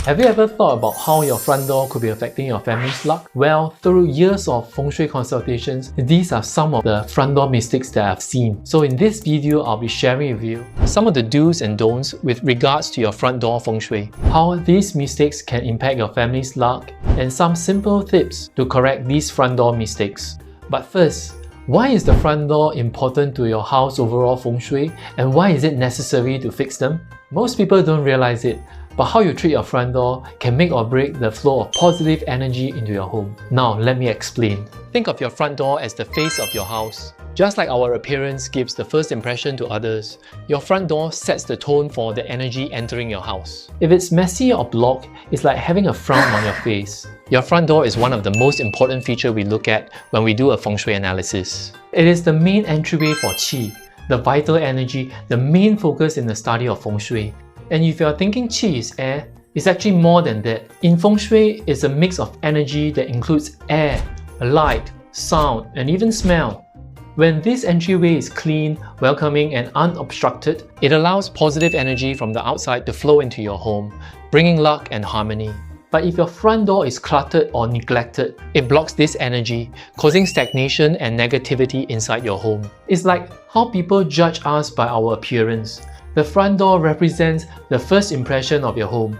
Have you ever thought about how your front door could be affecting your family's luck? Well, through years of Feng Shui consultations, these are some of the front door mistakes that I've seen. So in this video, I'll be sharing with you some of the do's and don'ts with regards to your front door Feng Shui, how these mistakes can impact your family's luck, and some simple tips to correct these front door mistakes. But first, why is the front door important to your house overall Feng Shui, and why is it necessary to fix them? Most people don't realize it, but how you treat your front door can make or break the flow of positive energy into your home. Now, let me explain. Think of your front door as the face of your house. Just like our appearance gives the first impression to others, your front door sets the tone for the energy entering your house. If it's messy or blocked, it's like having a frown on your face. Your front door is one of the most important features we look at when we do a Feng Shui analysis. It is the main entryway for Qi, the vital energy, the main focus in the study of Feng Shui. And if you're thinking Qi is air, it's actually more than that. In Feng Shui, it's a mix of energy that includes air, light, sound, and even smell. When this entryway is clean, welcoming, and unobstructed, it allows positive energy from the outside to flow into your home, bringing luck and harmony. But if your front door is cluttered or neglected, it blocks this energy, causing stagnation and negativity inside your home. It's like how people judge us by our appearance. The front door represents the first impression of your home.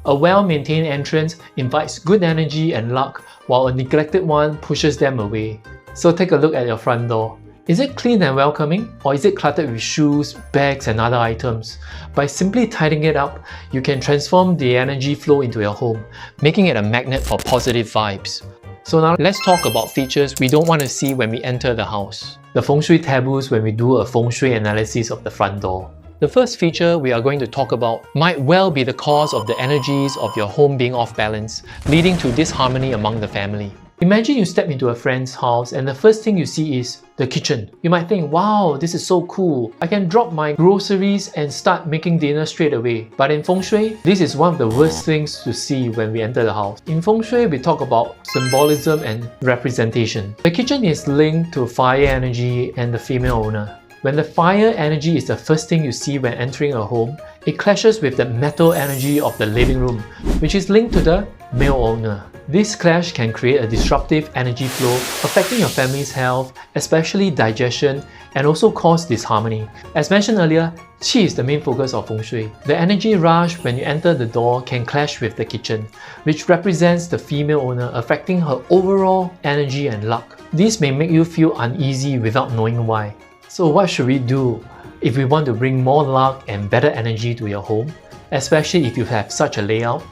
A well-maintained entrance invites good energy and luck, while a neglected one pushes them away. So take a look at your front door. Is it clean and welcoming, or is it cluttered with shoes, bags, and other items? By simply tidying it up, you can transform the energy flow into your home, making it a magnet for positive vibes. So now let's talk about features we don't want to see when we enter the house. The Feng Shui taboos when we do a Feng Shui analysis of the front door. The first feature we are going to talk about might well be the cause of the energies of your home being off balance, leading to disharmony among the family. Imagine you step into a friend's house and the first thing you see is the kitchen. You might think, wow, this is so cool. I can drop my groceries and start making dinner straight away. But in Feng Shui, this is one of the worst things to see when we enter the house. In Feng Shui, we talk about symbolism and representation. The kitchen is linked to fire energy and the female owner. When the fire energy is the first thing you see when entering a home, it clashes with the metal energy of the living room, which is linked to the male owner. This clash can create a disruptive energy flow, affecting your family's health, especially digestion, and also cause disharmony. As mentioned earlier, Qi is the main focus of Feng Shui. The energy rush when you enter the door can clash with the kitchen, which represents the female owner, affecting her overall energy and luck. This may make you feel uneasy without knowing why. So what should we do if we want to bring more luck and better energy to your home, especially if you have such a layout?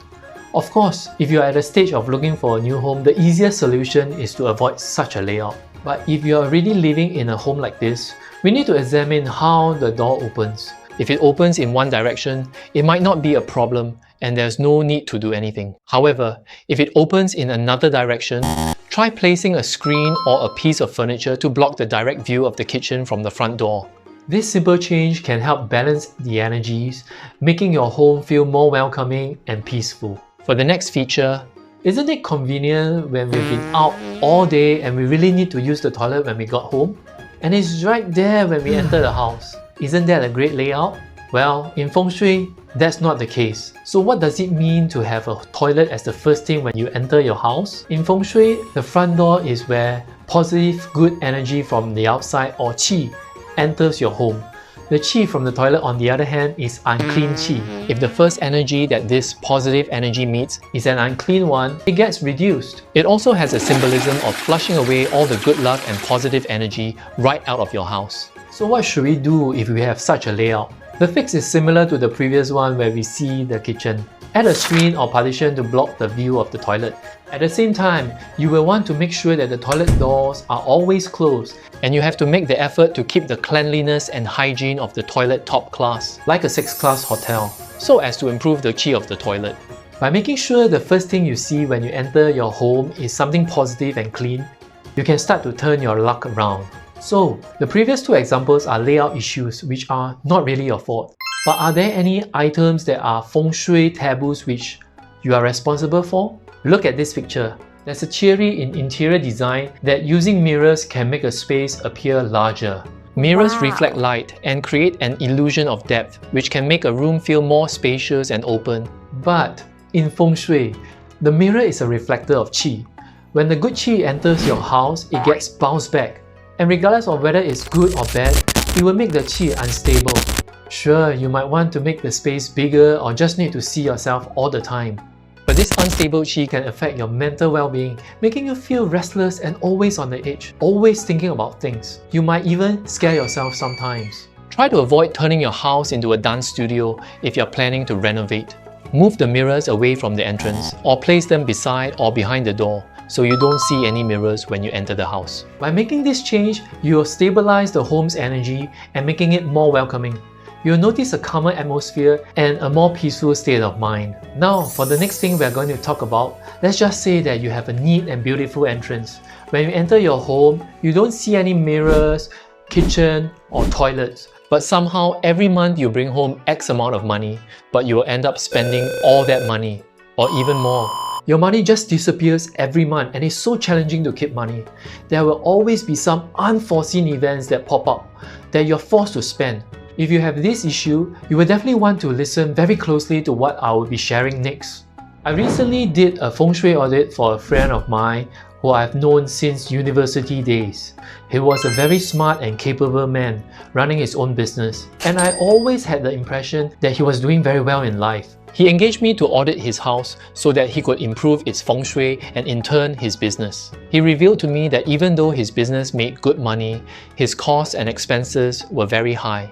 Of course, if you are at a stage of looking for a new home, the easiest solution is to avoid such a layout. But if you are already living in a home like this, we need to examine how the door opens. If it opens in one direction, it might not be a problem and there's no need to do anything. However, if it opens in another direction, try placing a screen or a piece of furniture to block the direct view of the kitchen from the front door. This simple change can help balance the energies, making your home feel more welcoming and peaceful. For the next feature, isn't it convenient when we've been out all day and we really need to use the toilet when we got home? And it's right there when we enter the house. Isn't that a great layout? Well, in Feng Shui, that's not the case. So what does it mean to have a toilet as the first thing when you enter your house? In Feng Shui, the front door is where positive, good energy from the outside or Qi enters your home. The Qi from the toilet, on the other hand, is unclean Qi. If the first energy that this positive energy meets is an unclean one, it gets reduced. It also has a symbolism of flushing away all the good luck and positive energy right out of your house. So what should we do if we have such a layout? The fix is similar to the previous one where we see the kitchen. Add a screen or partition to block the view of the toilet. At the same time, you will want to make sure that the toilet doors are always closed, and you have to make the effort to keep the cleanliness and hygiene of the toilet top class, like a 6-class hotel, so as to improve the Qi of the toilet. By making sure the first thing you see when you enter your home is something positive and clean, you can start to turn your luck around. So, the previous two examples are layout issues which are not really your fault. But are there any items that are Feng Shui taboos which you are responsible for? Look at this picture. There's a theory in interior design that using mirrors can make a space appear larger. Mirrors reflect light and create an illusion of depth, which can make a room feel more spacious and open. But In Feng Shui, the mirror is a reflector of Qi. When the good Qi enters your house, it gets bounced back. And regardless of whether it's good or bad, it will make the Qi unstable. Sure, you might want to make the space bigger or just need to see yourself all the time. But this unstable Qi can affect your mental well-being, making you feel restless and always on the edge, always thinking about things. You might even scare yourself sometimes. Try to avoid turning your house into a dance studio if you're planning to renovate. Move the mirrors away from the entrance or place them beside or behind the door so you don't see any mirrors when you enter the house. By making this change, you will stabilize the home's energy and making it more welcoming. You'll notice a calmer atmosphere and a more peaceful state of mind. Now, for the next thing we're going to talk about, let's just say that you have a neat and beautiful entrance. When you enter your home, you don't see any mirrors, kitchen, or toilets. But somehow, every month you bring home X amount of money, but you will end up spending all that money, or even more. Your money just disappears every month and it's so challenging to keep money. There will always be some unforeseen events that pop up that you're forced to spend. If you have this issue, you will definitely want to listen very closely to what I will be sharing next. I recently did a Feng Shui audit for a friend of mine who I've known since university days. He was a very smart and capable man running his own business, and I always had the impression that he was doing very well in life. He engaged me to audit his house so that he could improve its Feng Shui and in turn his business. He revealed to me that even though his business made good money, his costs and expenses were very high.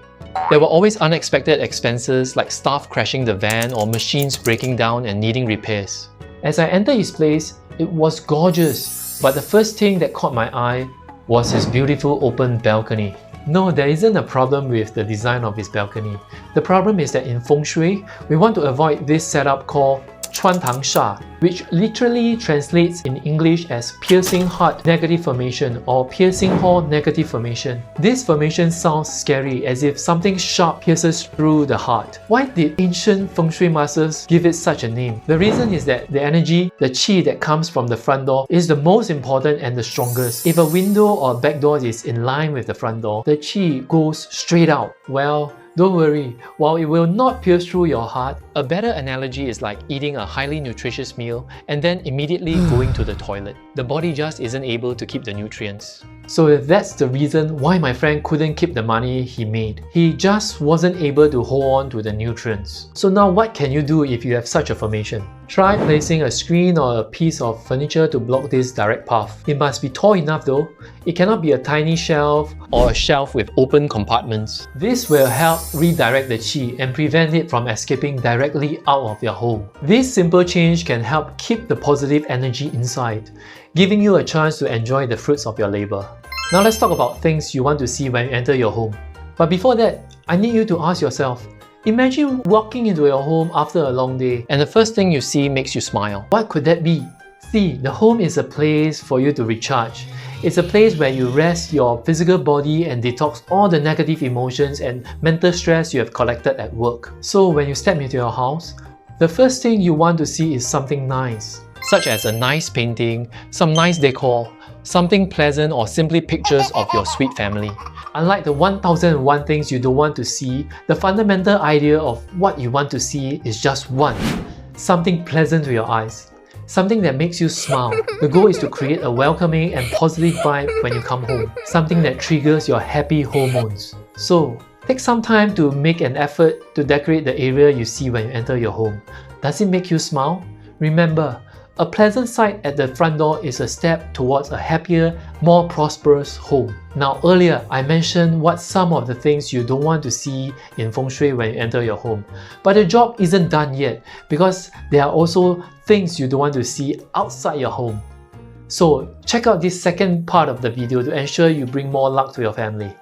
There were always unexpected expenses like staff crashing the van or machines breaking down and needing repairs. As I entered his place, it was gorgeous, but the first thing that caught my eye was his beautiful open balcony. No, there isn't a problem with the design of his balcony. The problem is that in Feng Shui, we want to avoid this setup called Chuan Tang Sha, which literally translates in English as piercing heart negative formation or piercing hall negative formation. This formation sounds scary, as if something sharp pierces through the heart. Why did ancient Feng Shui masters give it such a name? The reason is that the energy, the Qi that comes from the front door is the most important and the strongest. If a window or a back door is in line with the front door, the Qi goes straight out. Well, don't worry, while it will not pierce through your heart, a better analogy is like eating a highly nutritious meal and then immediately going to the toilet. The body just isn't able to keep the nutrients. So that's the reason why my friend couldn't keep the money he made. He just wasn't able to hold on to the nutrients. So now what can you do if you have such a formation? Try placing a screen or a piece of furniture to block this direct path. It must be tall enough though. It cannot be a tiny shelf or a shelf with open compartments. This will help redirect the Qi and prevent it from escaping directly out of your home. This simple change can help keep the positive energy inside, giving you a chance to enjoy the fruits of your labor. Now let's talk about things you want to see when you enter your home. But before that, I need you to ask yourself, imagine walking into your home after a long day and the first thing you see makes you smile. What could that be? See, the home is a place for you to recharge. It's a place where you rest your physical body and detox all the negative emotions and mental stress you have collected at work. So when you step into your house, the first thing you want to see is something nice, such as a nice painting, some nice decor, something pleasant, or simply pictures of your sweet family. Unlike the 1001 things you don't want to see, the fundamental idea of what you want to see is just one: something pleasant to your eyes. Something that makes you smile. The goal is to create a welcoming and positive vibe when you come home. Something that triggers your happy hormones. So, take some time to make an effort to decorate the area you see when you enter your home. Does it make you smile? Remember, a pleasant sight at the front door is a step towards a happier, more prosperous home. Now earlier, I mentioned what some of the things you don't want to see in Feng Shui when you enter your home. But the job isn't done yet, because there are also things you don't want to see outside your home. So check out this second part of the video to ensure you bring more luck to your family.